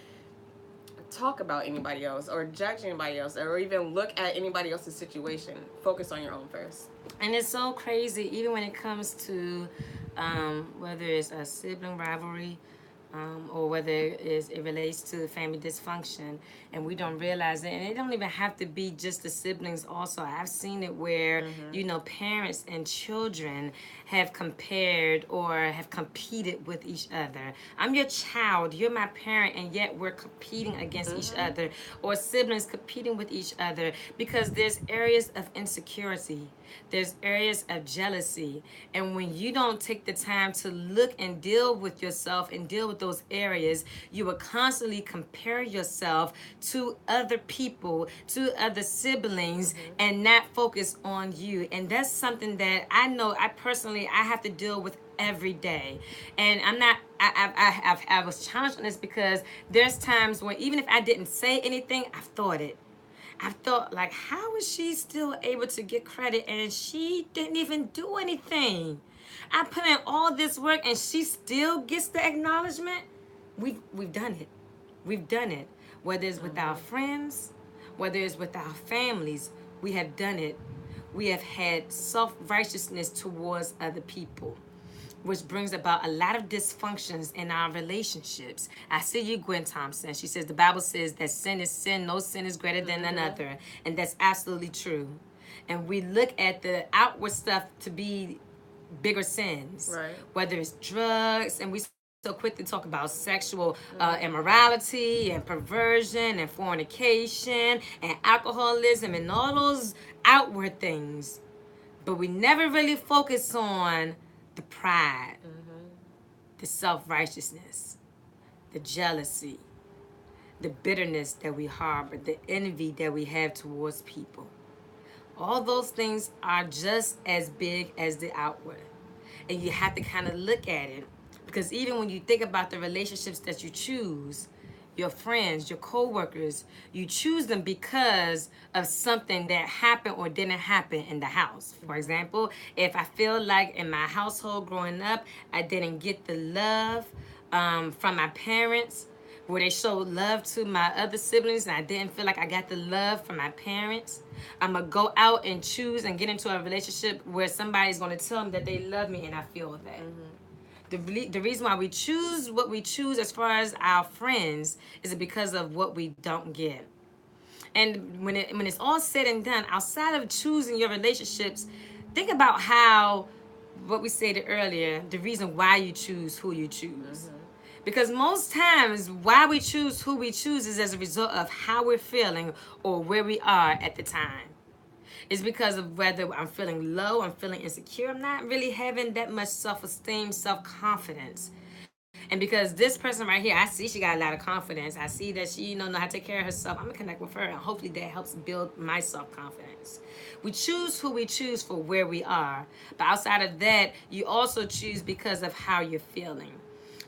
talk about anybody else or judge anybody else or even look at anybody else's situation. Focus on your own first. And it's so crazy, even when it comes to whether it's a sibling rivalry or whether it relates to family dysfunction, and we don't realize it. And it don't even have to be just the siblings also. I've seen it where, you know, parents and children have compared or have competed with each other. I'm your child, you're my parent, and yet we're competing against each other, or siblings competing with each other because there's areas of insecurity. There's areas of jealousy. And when you don't take the time to look and deal with yourself and deal with those areas, you will constantly compare yourself to other people, to other siblings, and not focus on you. And that's something that I know I have to deal with every day. And I was challenged on this because there's times when even if I didn't say anything, I've thought it. I thought, like, how is she still able to get credit and she didn't even do anything? I put in all this work and she still gets the acknowledgement. We've done it. We've done it. Whether it's with our friends, whether it's with our families, we have done it. We have had self-righteousness towards other people, which brings about a lot of dysfunctions in our relationships. I see you, Gwen Thompson. She says the Bible says that sin is sin. No sin is greater than another. And that's absolutely true. And we look at the outward stuff to be bigger sins. Right. Whether it's drugs, and we so quick to talk about sexual immorality and perversion and fornication and alcoholism and all those outward things. But we never really focus on the pride, the self-righteousness, the jealousy, the bitterness that we harbor, the envy that we have towards people. All those things are just as big as the outward. And you have to kind of look at it. Because even when you think about the relationships that you choose, your friends, your co-workers, you choose them because of something that happened or didn't happen in the house. For example, if I feel like in my household growing up, I didn't get the love from my parents, where they showed love to my other siblings, and I didn't feel like I got the love from my parents, I'm going to go out and choose and get into a relationship where somebody's going to tell me that they love me, and I feel that. The reason why we choose what we choose as far as our friends is because of what we don't get. And when it's all said and done, outside of choosing your relationships, think about how, what we said earlier, the reason why you choose who you choose. Because most times why we choose who we choose is as a result of how we're feeling or where we are at the time. It's because of whether I'm feeling low, I'm feeling insecure, I'm not really having that much self-esteem, self-confidence. And because this person right here, I see she got a lot of confidence. I see that she know how to take care of herself. I'm going to connect with her, and hopefully that helps build my self-confidence. We choose who we choose for where we are. But outside of that, you also choose because of how you're feeling.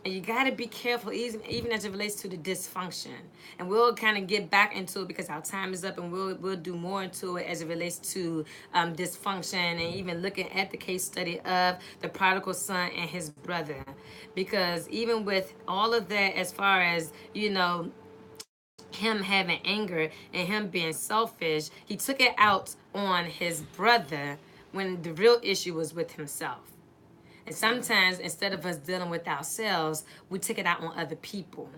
And you got to be careful, even as it relates to the dysfunction. And we'll kind of get back into it because our time is up, and we'll do more into it as it relates to dysfunction, and even looking at the case study of the prodigal son and his brother. Because even with all of that, as far as, you know, him having anger and him being selfish, he took it out on his brother when the real issue was with himself. And sometimes, instead of us dealing with ourselves, we take it out on other people.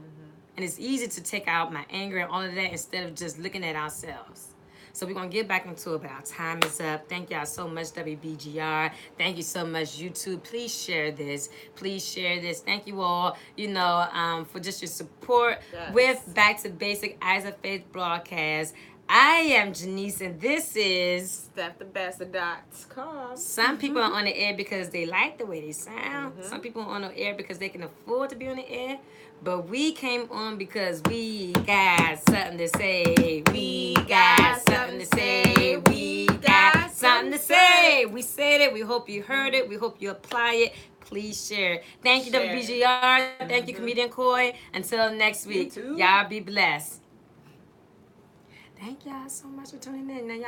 And it's easy to take out my anger and all of that instead of just looking at ourselves. So we're going to get back into it, but our time is up. Thank y'all so much, WBGR. Thank you so much, YouTube. Please share this. Please share this. Thank you all, you know, for just your support with Back to Basic Eyes of Faith broadcast. I am Janice, and this is StepTheBest.com. Some people are on the air because they like the way they sound. Some people are on the air because they can afford to be on the air. But we came on because we got something to say. We got something to say. We got something to say. We said it. We hope you heard it. We hope you apply it. Please share. Thank you, WBGR. Thank you, Comedian Coy. Until next week, y'all be blessed. Thank y'all so much for tuning in. Now, y'all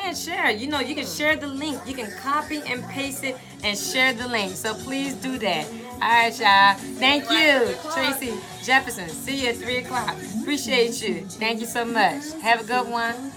and share. You know, you can share the link. You can copy and paste it and share the link. So please do that. All right, y'all. Thank you, Tracy Jefferson. See you at 3 o'clock. Appreciate you. Thank you so much. Have a good one.